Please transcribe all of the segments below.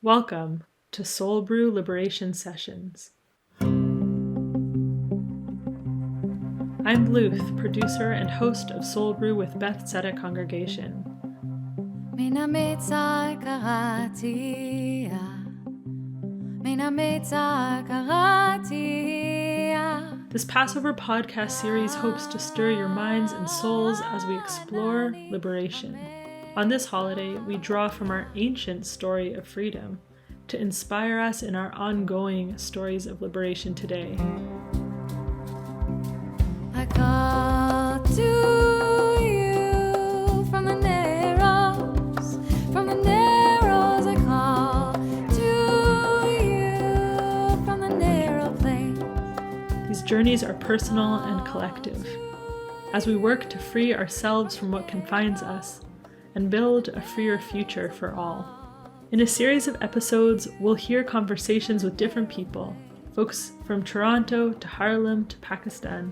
Welcome to Soul Brew Liberation Sessions. I'm Bluth, producer and host of Soul Brew with Beth Tzedec Congregation. HaMeitzar karati, HaMeitzar karati. This Passover podcast series hopes to stir your minds and souls as we explore liberation. On this holiday, we draw from our ancient story of freedom to inspire us in our ongoing stories of liberation today. I call to you from the narrows, I call to you from the narrow place. These journeys are personal and collective, as we work to free ourselves from what confines us and build a freer future for all. In a series of episodes, we'll hear conversations with different people, folks from Toronto to Harlem to Pakistan,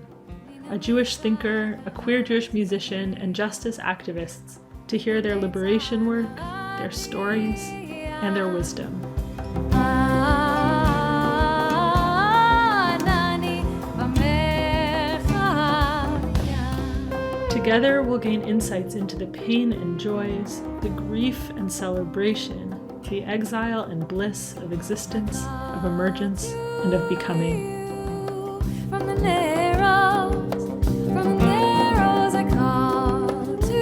a Jewish thinker, a queer Jewish musician, and justice activists to hear their liberation work, their stories, and their wisdom. Together, we'll gain insights into the pain and joys, the grief and celebration, the exile and bliss of existence, of emergence, and of becoming. From the narrows, I call to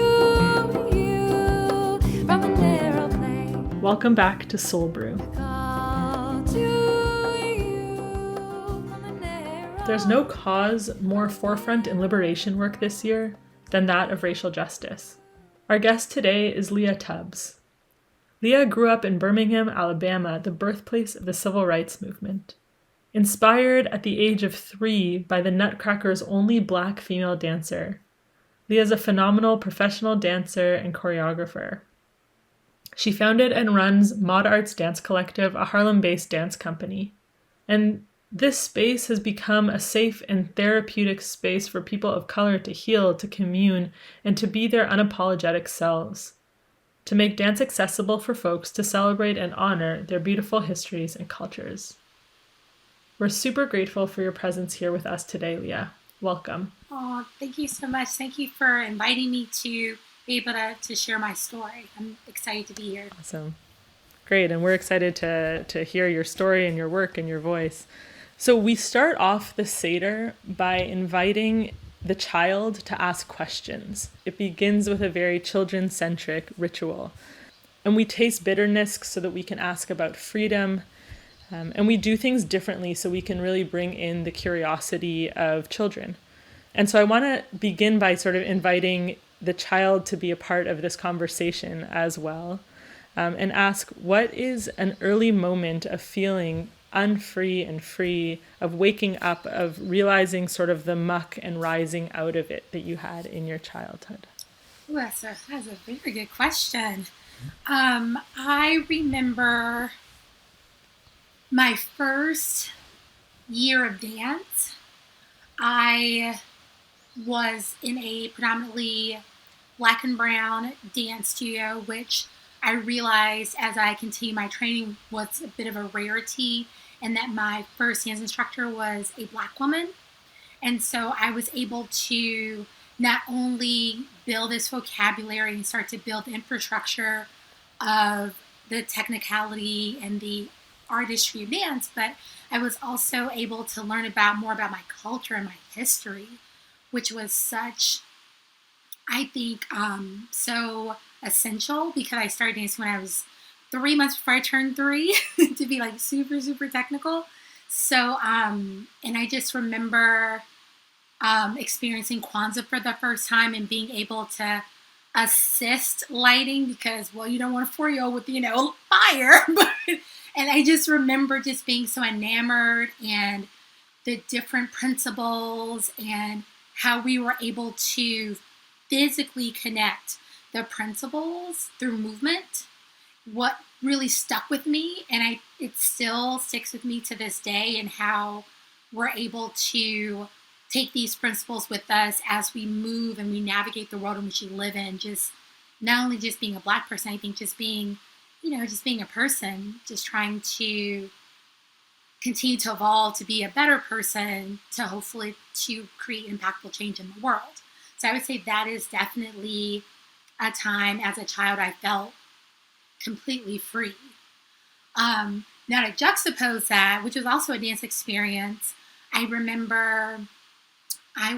you from the narrow place. Welcome back to Soul Brew. Call to you from the narrow. There's no cause more forefront in liberation work this year than that of racial justice. Our guest today is Leah Tubbs. Leah grew up in Birmingham, Alabama, the birthplace of the civil rights movement. Inspired at the age of 3 by the Nutcracker's only Black female dancer, Leah is a phenomenal professional dancer and choreographer. She founded and runs MODarts Dance Collective, a Harlem-based dance company. And this space has become a safe and therapeutic space for people of color to heal, to commune, and to be their unapologetic selves, to make dance accessible for folks to celebrate and honor their beautiful histories and cultures. We're super grateful for your presence here with us today, Leah. Welcome. Oh, thank you so much. Thank you for inviting me to be able to share my story. I'm excited to be here. Awesome. Great, and we're excited to hear your story and your work and your voice. So we start off the Seder by inviting the child to ask questions. It begins with a very children-centric ritual. And we taste bitterness so that we can ask about freedom. And we do things differently so we can really bring in the curiosity of children. And so I want to begin by sort of inviting the child to be a part of this conversation as well, and ask, what is an early moment of feeling unfree and free, of waking up, of realizing sort of the muck and rising out of it that you had in your childhood? Ooh, that's a very good question. I remember my first year of dance. I was in a predominantly Black and brown dance studio, which I realized as I continued my training was a bit of a rarity, and that my first dance instructor was a Black woman. And so I was able to not only build this vocabulary and start to build the infrastructure of the technicality and the artistry of dance, but I was also able to learn more about my culture and my history, which was such, I think, so essential, because I started dancing when I was 3 months before I turned 3 to be like super, super technical. So, and I just remember experiencing Kwanzaa for the first time and being able to assist lighting because, well, you don't want a 4-year-old with, fire. And I just remember just being so enamored and the different principles and how we were able to physically connect the principles through movement. What really stuck with me, and it still sticks with me to this day, and how we're able to take these principles with us as we move and we navigate the world in which we live in. Just not only just being a Black person, I think just being just being a person, just trying to continue to evolve to be a better person to hopefully to create impactful change in the world. So I would say that is definitely a time as a child I felt completely free. Now to juxtapose that, which was also a dance experience, I remember I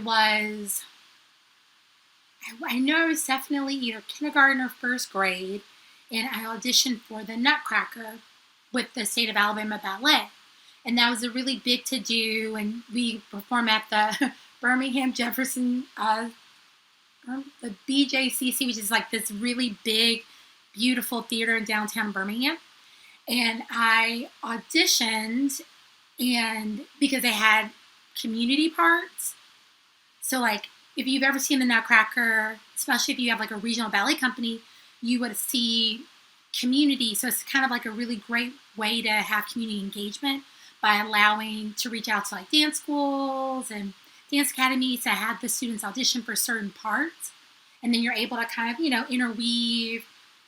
know I was definitely either kindergarten or first grade, and I auditioned for the Nutcracker with the State of Alabama Ballet. And that was a really big to-do, and we performed at the Birmingham Jefferson, the BJCC, which is like this really big, beautiful theater in downtown Birmingham. And I auditioned, and because they had community parts. So like, if you've ever seen the Nutcracker, especially if you have like a regional ballet company, you would see community. So it's kind of like a really great way to have community engagement by allowing to reach out to like dance schools and dance academies to have the students audition for certain parts. And then you're able to kind of, interweave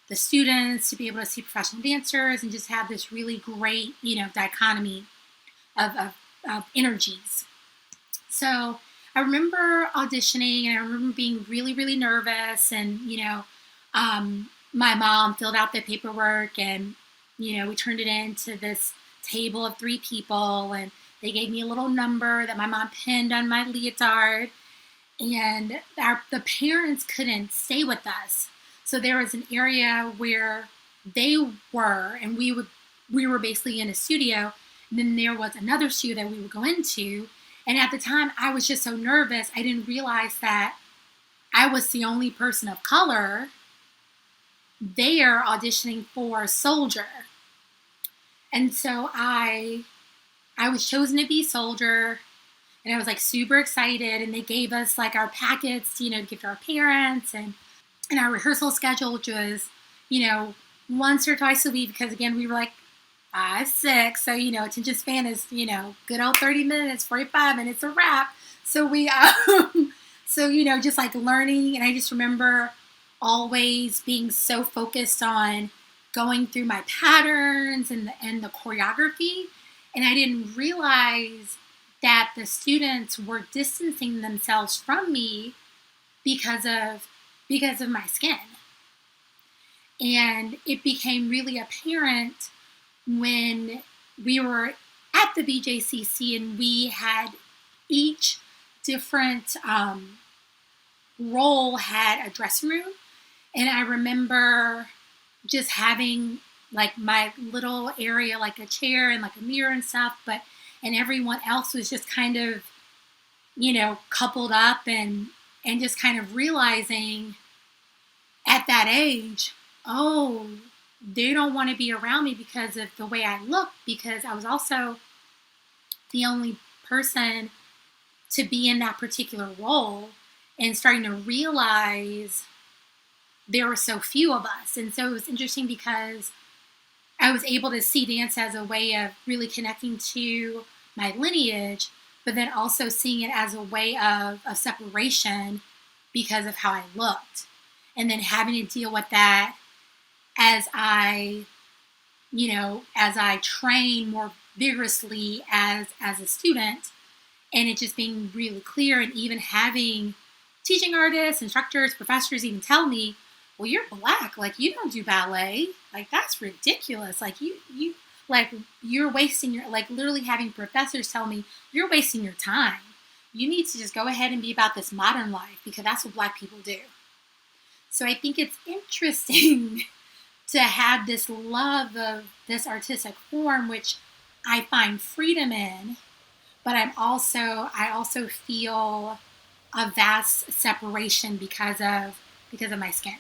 the students to be able to see professional dancers and just have this really great, dichotomy of energies. So I remember auditioning, and I remember being really, really nervous, and, my mom filled out the paperwork, and, we turned it into this table of 3 people, and they gave me a little number that my mom pinned on my leotard, and the parents couldn't stay with us. So there was an area where they were, and we were basically in a studio, and then there was another studio that we would go into. And at the time, I was just so nervous, I didn't realize that I was the only person of color there auditioning for Soldier. And so I was chosen to be Soldier, and I was like super excited, and they gave us like our packets, to give to our parents, and our rehearsal schedule, which was, once or twice a week, because again, we were like 5, 6, so, attention span is, good old 30 minutes, 45 minutes, a wrap. So we, just like learning, and I just remember always being so focused on going through my patterns and the choreography, and I didn't realize that the students were distancing themselves from me because of my skin. And it became really apparent when we were at the BJCC, and we had each different role had a dressing room. And I remember just having like my little area, like a chair and like a mirror and stuff, and everyone else was just kind of, coupled up, and just kind of realizing at that age, oh, they don't want to be around me because of the way I look, because I was also the only person to be in that particular role, and starting to realize there were so few of us. And so it was interesting because I was able to see dance as a way of really connecting to my lineage, but then also seeing it as a way of separation because of how I looked. And then having to deal with that as I train more vigorously as a student, and it just being really clear, and even having teaching artists, instructors, professors even tell me, well, you're Black, like you don't do ballet, like that's ridiculous, like you're wasting your, like literally having professors tell me, you're wasting your time. You need to just go ahead and be about this modern life, because that's what Black people do. So I think it's interesting to have this love of this artistic form, which I find freedom in, but I also feel a vast separation because of my skin.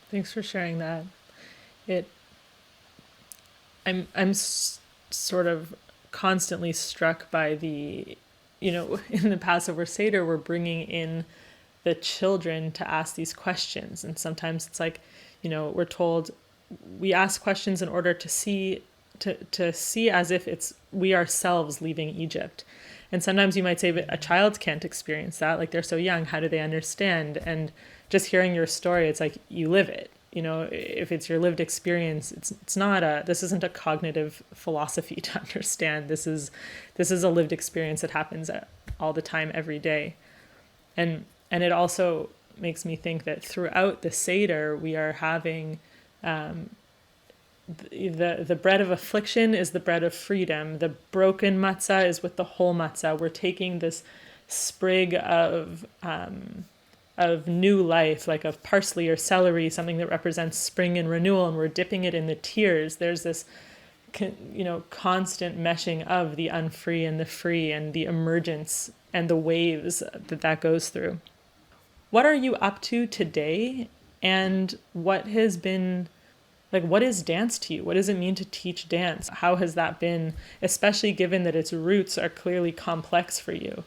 Thanks for sharing that. I'm sort of constantly struck by the, in the Passover Seder, we're bringing in the children to ask these questions. And sometimes it's like, we're told we ask questions in order to see to see as if it's we ourselves leaving Egypt. And sometimes you might say, but a child can't experience that. Like, they're so young. How do they understand? And just hearing your story, it's like you live it. You know, if it's your lived experience, it's not this isn't a cognitive philosophy to understand. This is a lived experience that happens all the time, every day. And it also makes me think that throughout the Seder, we are having the bread of affliction is the bread of freedom. The broken matzah is with the whole matzah. We're taking this sprig of new life, like of parsley or celery, something that represents spring and renewal, and we're dipping it in the tears. There's this, constant meshing of the unfree and the free, and the emergence and the waves that goes through. What are you up to today? And what has been, what is dance to you? What does it mean to teach dance? How has that been, especially given that its roots are clearly complex for you?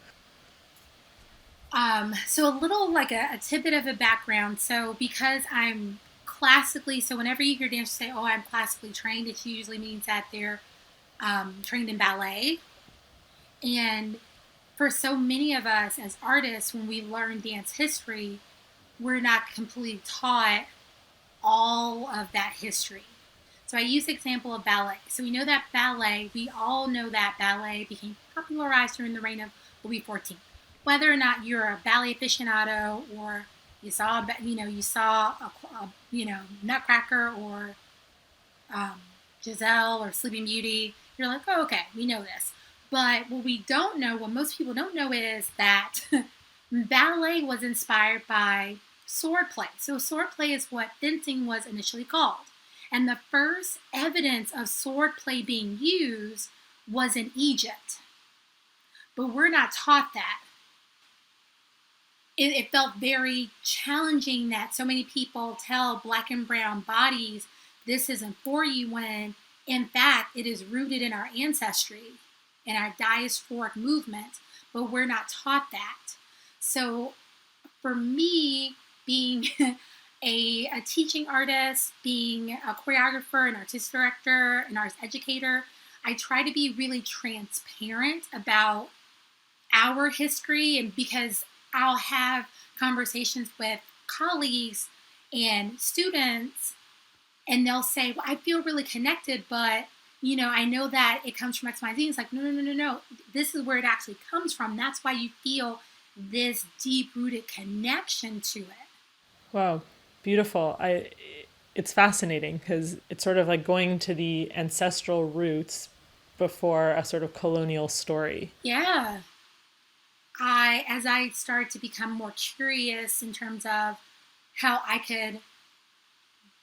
So a little like a tidbit of a background. So because I'm classically, so whenever you hear dancers say, oh, I'm classically trained, it usually means that they're trained in ballet. And for so many of us as artists, when we learn dance history, we're not completely taught all of that history. So I use the example of ballet. So we know that we all know that ballet became popularized during the reign of Louis XIV. Whether or not you're a ballet aficionado or you saw a Nutcracker or Giselle or Sleeping Beauty, you're like, oh, okay, we know this. But what most people don't know is that ballet was inspired by swordplay. So swordplay is what fencing was initially called. And the first evidence of swordplay being used was in Egypt. But we're not taught that. It felt very challenging that so many people tell Black and brown bodies this isn't for you, when in fact it is rooted in our ancestry, in our diasporic movement, but we're not taught that. So for me, being a teaching artist, being a choreographer, an artistic director, an arts educator, I try to be really transparent about our history, and because I'll have conversations with colleagues and students, and they'll say, well, I feel really connected, but, I know that it comes from X, Y, Z. It's like, no. This is where it actually comes from. That's why you feel this deep-rooted connection to it. Wow, beautiful. It's fascinating because it's sort of like going to the ancestral roots before a sort of colonial story. Yeah. As I started to become more curious in terms of how I could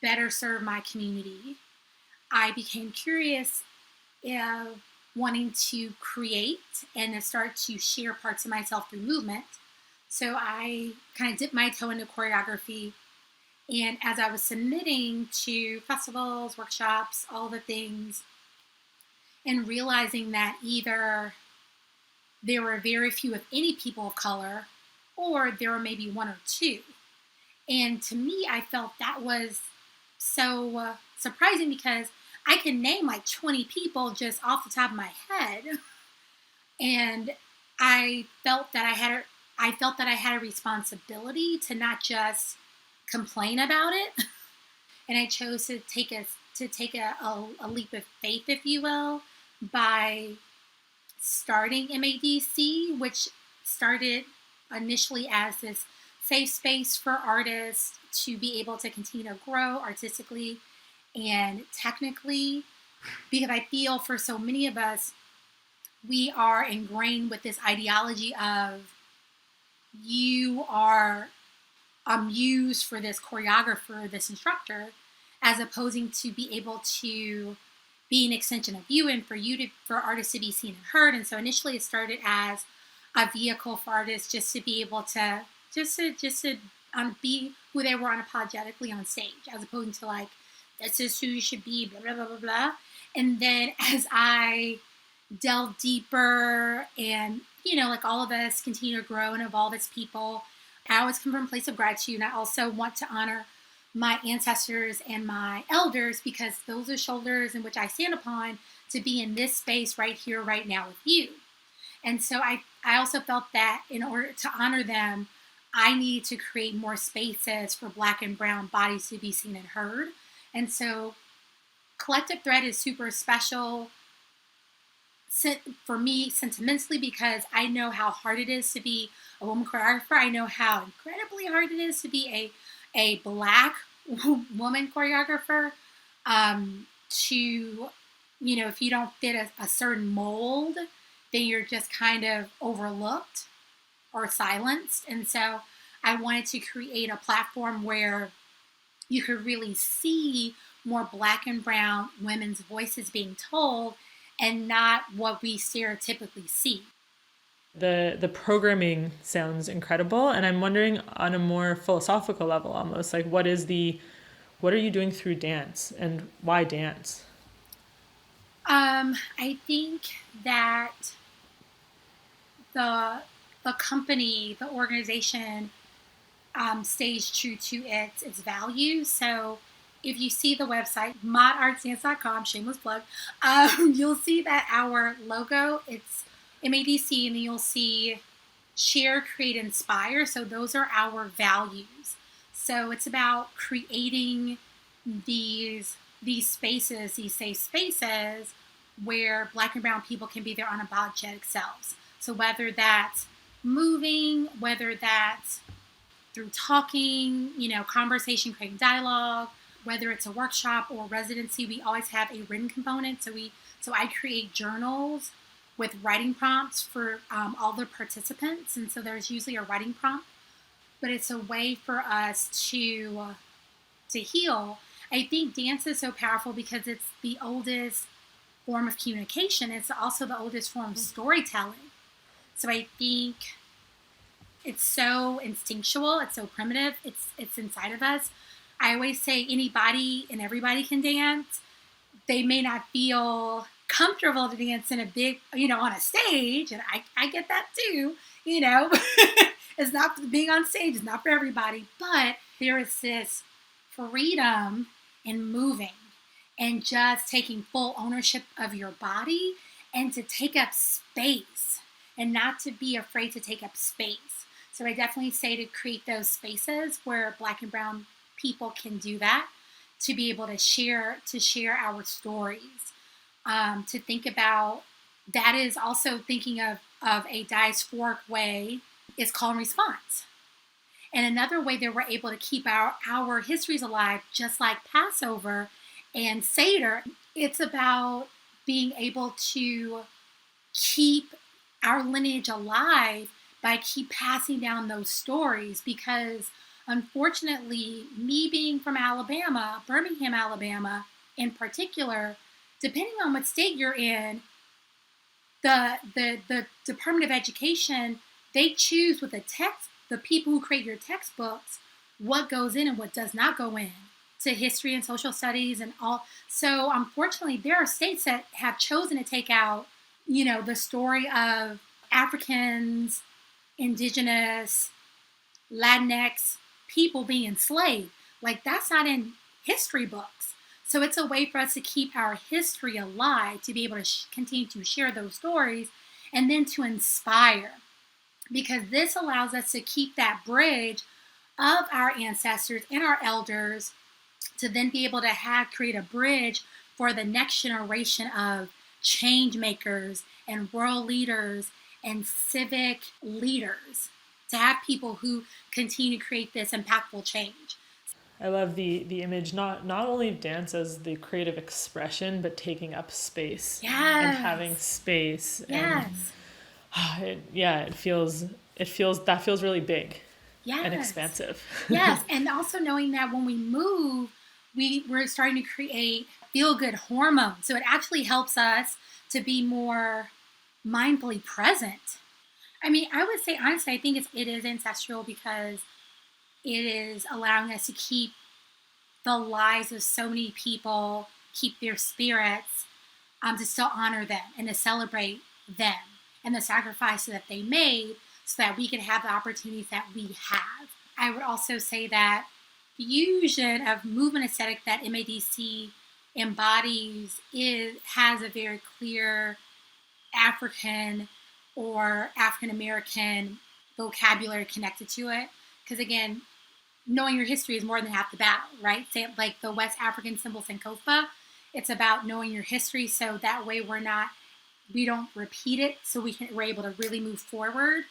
better serve my community, I became curious of wanting to create and to start to share parts of myself through movement. So I kind of dipped my toe into choreography. And as I was submitting to festivals, workshops, all the things, and realizing that either there were very few, if any, people of color, or there were maybe one or two. And to me, I felt that was so surprising because I can name like 20 people just off the top of my head. And I felt that I had a responsibility to not just complain about it. And I chose to take a leap of faith, if you will, by starting MADC, which started initially as this safe space for artists to be able to continue to grow artistically and technically, because I feel for so many of us, we are ingrained with this ideology of you are a muse for this choreographer, this instructor, as opposing to be able to be an extension of you and for artists to be seen and heard. And so initially it started as a vehicle for artists just to be able to be who they were unapologetically on stage, as opposed to like, this is who you should be, blah, blah, blah, blah, blah. And then as I delve deeper and, like all of us continue to grow and evolve as people, I always come from a place of gratitude. And I also want to honor my ancestors and my elders, because those are shoulders in which I stand upon to be in this space right here, right now with you. And so I also felt that in order to honor them, I need to create more spaces for Black and brown bodies to be seen and heard. And so Collective Thread is super special for me sentimentally, because I know how hard it is to be a woman choreographer. I know how incredibly hard it is to be a Black woman choreographer. If you don't fit a certain mold, then you're just kind of overlooked or silenced. And so I wanted to create a platform where you could really see more Black and brown women's voices being told, and not what we stereotypically see. The programming sounds incredible, and I'm wondering on a more philosophical level, almost like what are you doing through dance, and why dance? I think that the company, the organization, stays true to its values. So if you see the website, MODartsDance.com, shameless plug, you'll see that our logo, it's MADC, and then you'll see share, create, inspire. So those are our values. So it's about creating these spaces, these safe spaces where Black and brown people can be their unapologetic selves. So whether that's moving, whether that's through talking, conversation, creating dialogue, whether it's a workshop or residency, we always have a written component. So I create journals with writing prompts for all the participants. And so there's usually a writing prompt, but it's a way for us to heal. I think dance is so powerful because it's the oldest form of communication. It's also the oldest form of storytelling. So I think it's so instinctual. It's so primitive. It's inside of us. I always say anybody and everybody can dance. They may not feel comfortable to dance in a big, on a stage, and I get that too, It's not, being on stage is not for everybody, but there is this freedom in moving and just taking full ownership of your body, and to take up space and not to be afraid to take up space. So I definitely say to create those spaces where Black and brown people can do that, to be able to share our stories, to think about that is also thinking of a diasporic way is call and response. And another way that we're able to keep our histories alive, just like Passover and Seder, it's about being able to keep our lineage alive by keep passing down those stories, because unfortunately, me being from Alabama, Birmingham, Alabama in particular, depending on what state you're in, the Department of Education, they choose with the people who create your textbooks, what goes in and what does not go in to history and social studies and all. So unfortunately, there are states that have chosen to take out, the story of Africans, Indigenous, Latinx people being enslaved. Like, that's not in history books. So it's a way for us to keep our history alive, to be able to continue to share those stories, and then to inspire. Because this allows us to keep that bridge of our ancestors and our elders, to then be able to create a bridge for the next generation of change makers and world leaders and civic leaders, to have people who continue to create this impactful change. I love the image, not only of dance as the creative expression, but taking up space. Yes. And having space. Yes. And it feels really big. Yes. And expansive. Yes. And also knowing that when we move, we're starting to create feel-good hormones. So it actually helps us to be more mindfully present. I mean, I would say, honestly, I think it is ancestral, because it is allowing us to keep the lives of so many people, keep their spirits, to still honor them and to celebrate them and the sacrifices that they made, so that we can have the opportunities that we have. I would also say that fusion of movement aesthetic that MADC embodies has a very clear African or African American vocabulary connected to it. Because again, knowing your history is more than half the battle, right? Say like the West African symbol Sankofa, it's about knowing your history, so that way we don't repeat it, so we're able to really move forward.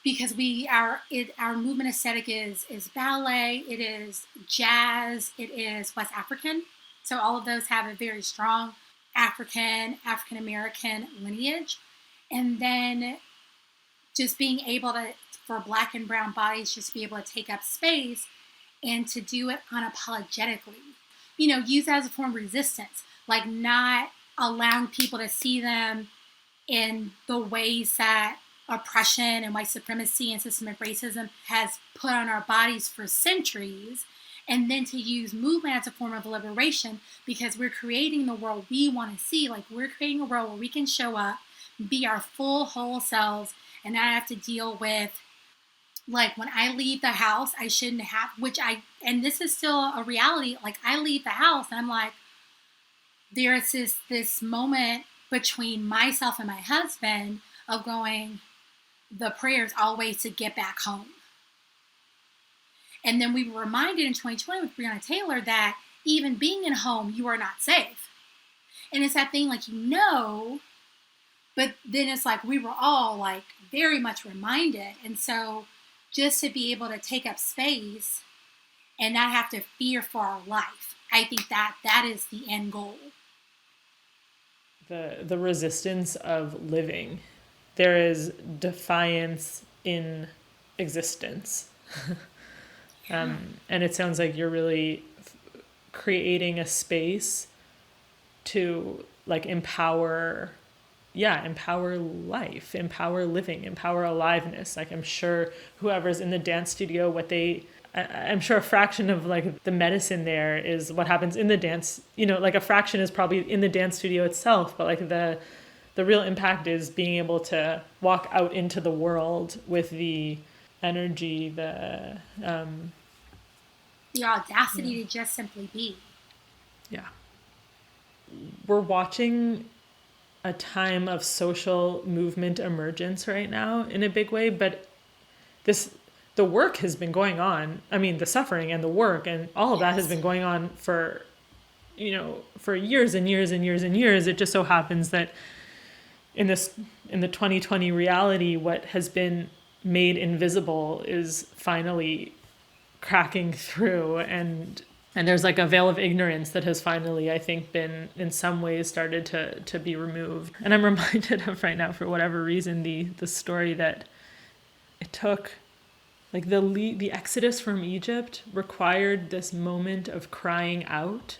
Because our movement aesthetic is ballet, it is jazz, it is West African. So all of those have a very strong African American lineage. And then just being able to, for Black and brown bodies, just be able to take up space and to do it unapologetically. Use that as a form of resistance, like not allowing people to see them in the ways that oppression and white supremacy and systemic racism has put on our bodies for centuries, and then to use movement as a form of liberation, because we're creating the world we want to see. Like, we're creating a world where we can show up, be our full, whole selves, and not have to deal with, like, when I leave the house, I shouldn't have, and this is still a reality, like, I leave the house, and I'm like, there's this moment between myself and my husband of going, the prayer is always to get back home. And then we were reminded in 2020 with Breonna Taylor that even being in home, you are not safe. And it's that thing like, but then it's like we were all like very much reminded. And so just to be able to take up space and not have to fear for our life, I think that is the end goal. The resistance of living. There is defiance in existence. And it sounds like you're really creating a space to like empower life, empower living, empower aliveness. Like, I'm sure whoever's in the dance studio, I'm sure a fraction of like the medicine there is what happens in the dance, like a fraction is probably in the dance studio itself, but like the real impact is being able to walk out into the world with the energy, the audacity to just simply be. Yeah. We're watching a time of social movement emergence right now in a big way, but the work has been going on. I mean, the suffering and the work and all of that has been going on for years and years and years and years. It just so happens that in the 2020 reality, what has been made invisible is finally cracking through, and there's like a veil of ignorance that has finally, I think, been in some ways started to be removed. And I'm reminded of right now, for whatever reason, the story that it took, like the exodus from Egypt required this moment of crying out,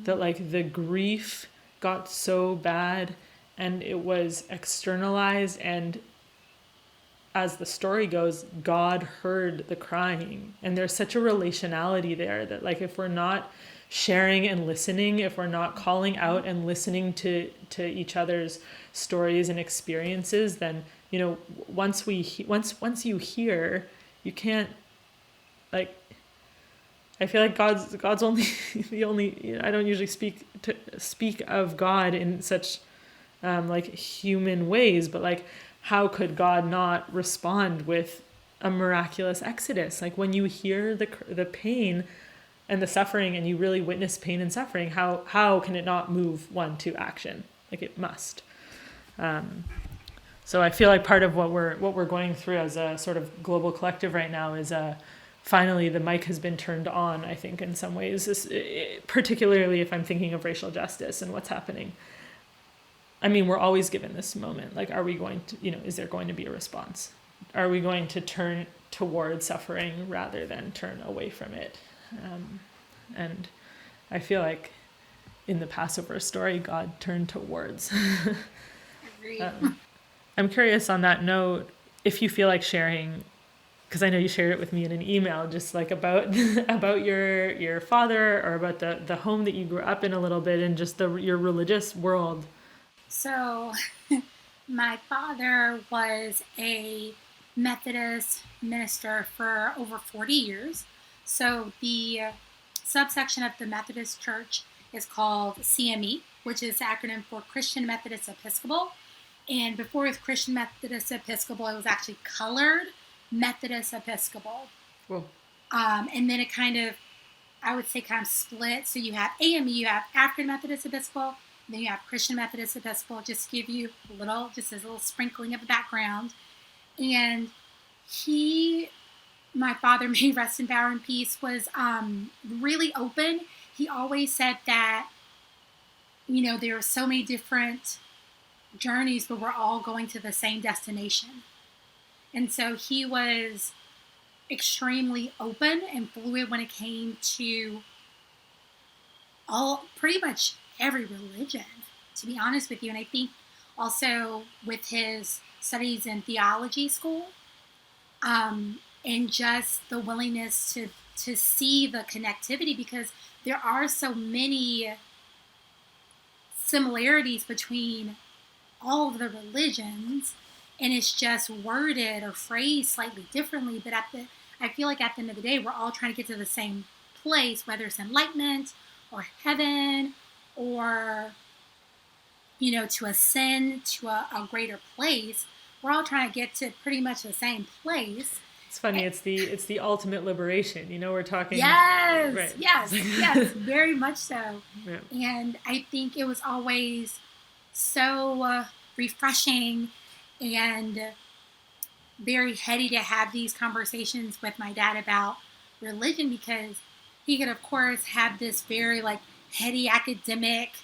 that like the grief got so bad and it was externalized, and as the story goes, God heard the crying. And there's such a relationality there that like if we're not sharing and listening, if we're not calling out and listening to each other's stories and experiences, then once you hear, you can't, like, I feel like God's only the only, I don't usually speak of God in such like human ways, but like, how could God not respond with a miraculous exodus? Like, when you hear the pain and the suffering, and you really witness pain and suffering, how can it not move one to action? Like, it must. So I feel like part of what we're going through as a sort of global collective right now is finally the mic has been turned on, I think, in some ways, particularly if I'm thinking of racial justice and what's happening. I mean, we're always given this moment. Like, are we going to, is there going to be a response? Are we going to turn toward suffering rather than turn away from it? And I feel like in the Passover story, God turned towards. I'm curious on that note, if you feel like sharing, because I know you shared it with me in an email, just like about your father, or about the home that you grew up in a little bit, and just your religious world. So my father was a Methodist minister for over 40 years. So the subsection of the Methodist Church is called CME, which is the acronym for Christian Methodist Episcopal. And before it was Christian Methodist Episcopal, it was actually Colored Methodist Episcopal. Whoa. And then it kind of, I would say, kind of split. So you have AME, you have African Methodist Episcopal, and then you have Christian Methodist Episcopal. Just to give you just a little sprinkling of the background. And my father, may he rest in power and peace, was really open. He always said that, there are so many different journeys, but we're all going to the same destination. And so he was extremely open and fluid when it came to pretty much every religion, to be honest with you. And I think also with his studies in theology school, and just the willingness to see the connectivity, because there are so many similarities between all of the religions, and it's just worded or phrased slightly differently. But I feel like at the end of the day, we're all trying to get to the same place, whether it's enlightenment or heaven or, to ascend to a greater place. We're all trying to get to pretty much the same place. It's funny. It's the ultimate liberation. We're talking. Yes, right. yes, yes, very much so. Yeah. And I think it was always so refreshing and very heady to have these conversations with my dad about religion, because he could, of course, have this very heady academic,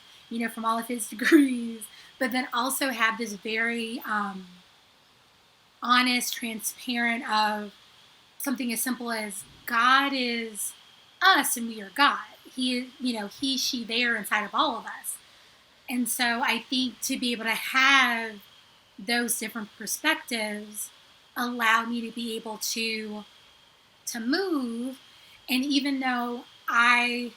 from all of his degrees, but then also have this very honest, transparent of something as simple as God is us and we are God. He, he, she, there inside of all of us. And so I think to be able to have those different perspectives allowed me to be able to move. And even though I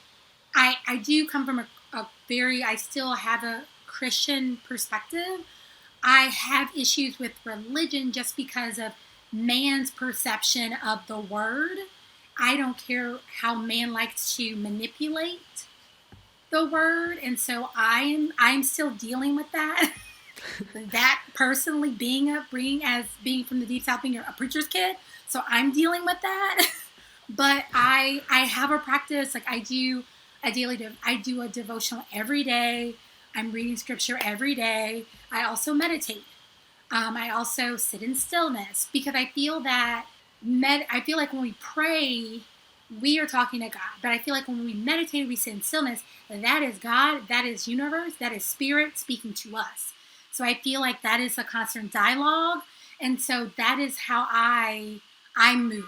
do come from I still have a Christian perspective, I have issues with religion just because of man's perception of the word. I don't care how man likes to manipulate the word, and so I'm still dealing with that. That personally, being from the Deep South, being a preacher's kid, so I'm dealing with that. But I have a practice. I do a devotional every day. I'm reading scripture every day. I also meditate. I also sit in stillness, because I feel that like when we pray, we are talking to God. But I feel like when we meditate, we sit in stillness, that is God, that is universe, that is spirit speaking to us. So I feel like that is a constant dialogue. And so that is how I move.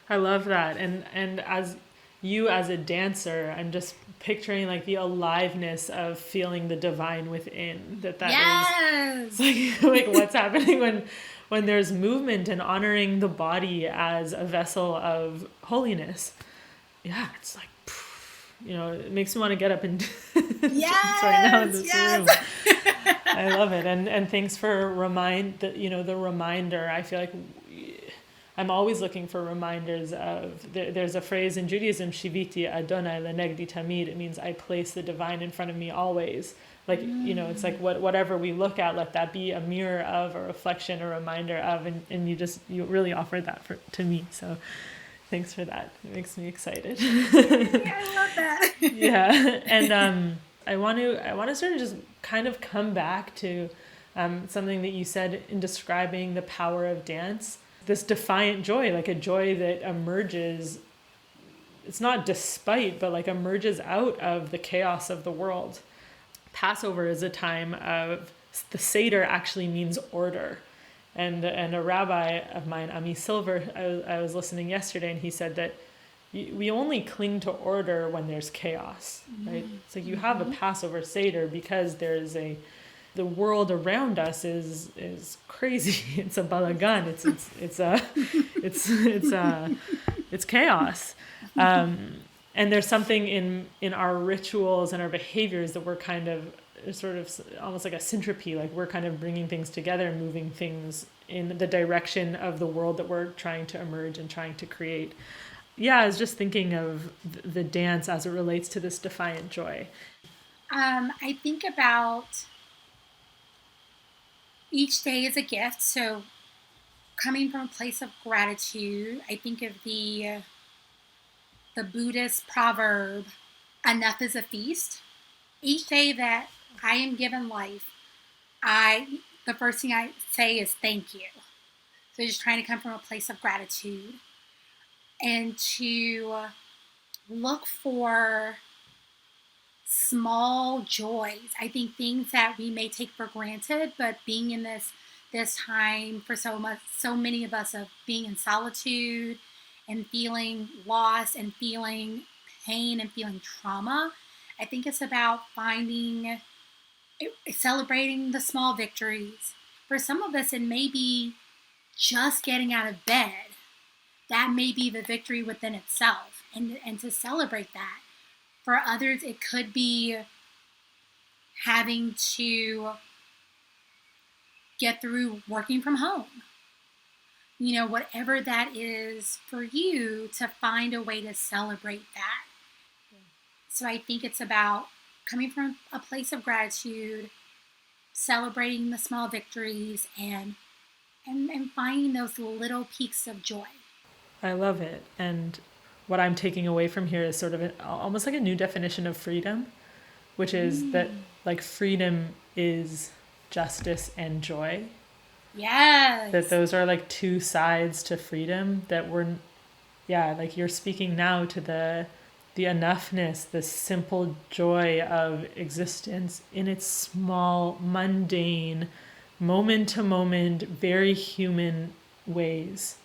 I love that. And as a dancer, I'm just picturing the aliveness of feeling the divine within. Yes. Is like what's happening when there's movement and honoring the body as a vessel of holiness. Yeah, it's it makes me want to get up and yes, right now in this yes. room. I love it. And thanks for the reminder. I feel like I'm always looking for reminders of, there's a phrase in Judaism, Shiviti Adonai lenegdi tamid. It means I place the divine in front of me always. It's whatever we look at, let that be a mirror of, a reflection, a reminder of, and you really offered that to me. So thanks for that. It makes me excited. I love that. Yeah. And I want to sort of just kind of come back to something that you said in describing the power of dance. This defiant joy, a joy that emerges, it's not despite, but emerges out of the chaos of the world. Passover is a time of, the Seder actually means order. And a rabbi of mine, Ami Silver, I was listening yesterday, and he said that we only cling to order when there's chaos, right? So you have a Passover Seder because the world around us is crazy. It's a balagan. It's chaos. And there's something in our rituals and our behaviors that we're kind of sort of almost like a centipede. We're kind of bringing things together and moving things in the direction of the world that we're trying to emerge and trying to create. I was just thinking of the dance as it relates to this defiant joy. I think about each day as a gift. So coming from a place of gratitude, I think of the Buddhist proverb, enough is a feast. Each day that I am given life, the first thing I say is thank you. So just trying to come from a place of gratitude and to look for small joys. I think things that we may take for granted, but being in this time for so many of us of being in solitude and feeling loss and feeling pain and feeling trauma, I think it's about celebrating the small victories. For some of us, it may be just getting out of bed. That may be the victory within itself, and to celebrate that. For others, it could be having to get through working from home. Whatever that is for you, to find a way to celebrate that. So I think it's about coming from a place of gratitude, celebrating the small victories, and finding those little peaks of joy. I love it. And what I'm taking away from here is sort of almost like a new definition of freedom, which is that like freedom is justice and joy. Yes. That those are like two sides to freedom that like you're speaking now to the enoughness, the simple joy of existence in its small, mundane, moment to moment, very human ways.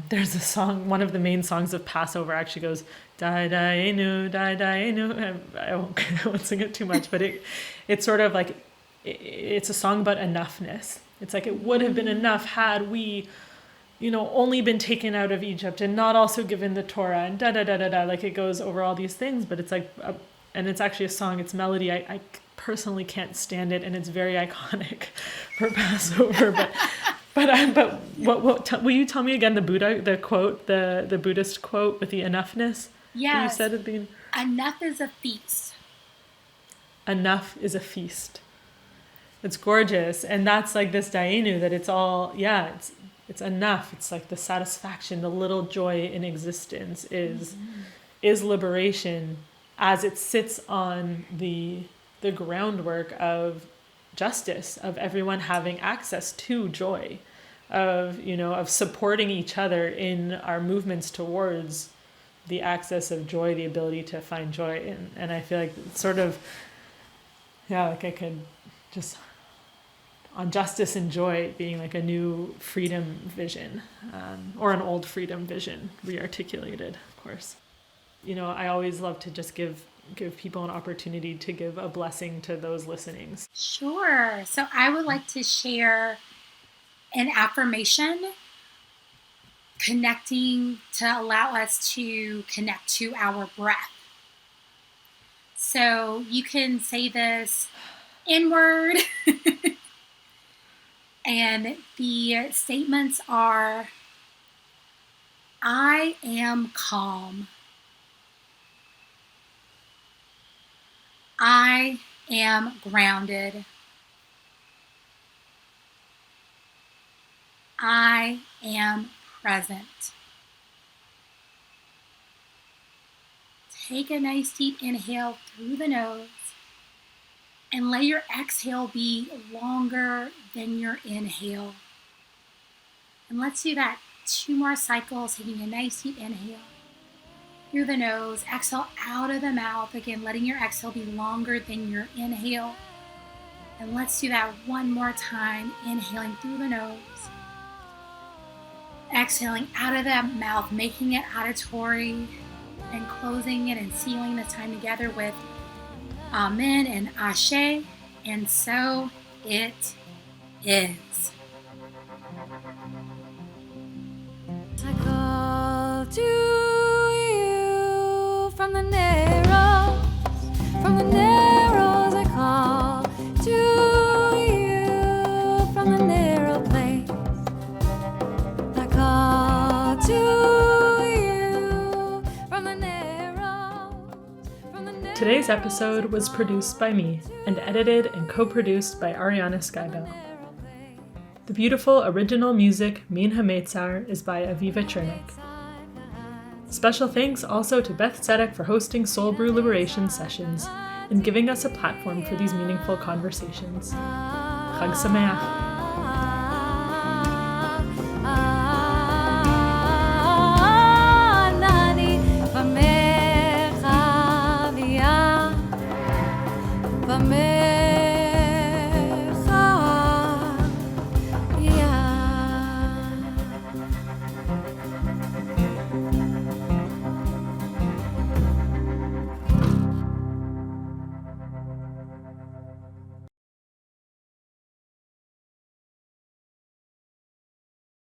There's a song, one of the main songs of Passover actually goes, "Dai Daenu, Dai Daenu." I won't sing it too much, but it's sort of like, it's a song about enoughness. It's like it would have been enough had we, only been taken out of Egypt and not also given the Torah and da-da-da-da-da. Like it goes over all these things, but it's like, and it's actually a song, it's melody. I personally can't stand it, and it's very iconic for Passover, but what will you tell me again the quote, the Buddhist quote with the enoughness? Yes. That you said at the beginning? Enough is a feast. Enough is a feast. It's gorgeous. And that's like this Daenu, that it's all, it's enough. It's like the satisfaction, the little joy in existence is liberation, as it sits on the groundwork of justice, of everyone having access to joy, of supporting each other in our movements towards the access of joy, the ability to find joy. And I feel like it's sort of, like I could just, on justice and joy being like a new freedom vision, or an old freedom vision rearticulated, of course. I always love to just give people an opportunity to give a blessing to those listening. Sure. So I would like to share an affirmation connecting to allow us to connect to our breath. So you can say this inward. And the statements are, I am calm. I am grounded. I am present. Take a nice deep inhale through the nose and let your exhale be longer than your inhale. And let's do that 2 more cycles, taking a nice deep inhale through the nose, exhale out of the mouth. Again, letting your exhale be longer than your inhale. And let's do that 1 more time, inhaling through the nose, exhaling out of the mouth, making it auditory, and closing it and sealing this time together with Amen and Ashe, and so it is. I call to you from the narrows I call to you from the narrow place. I call to you Today's episode was produced by me and edited and co-produced by Ariana Skybell. The beautiful original music Min HaMeitzar is by Aviva Chernick. Special thanks also to Beth Tzedec for hosting Soul Brew Liberation sessions and giving us a platform for these meaningful conversations. Chag Sameach!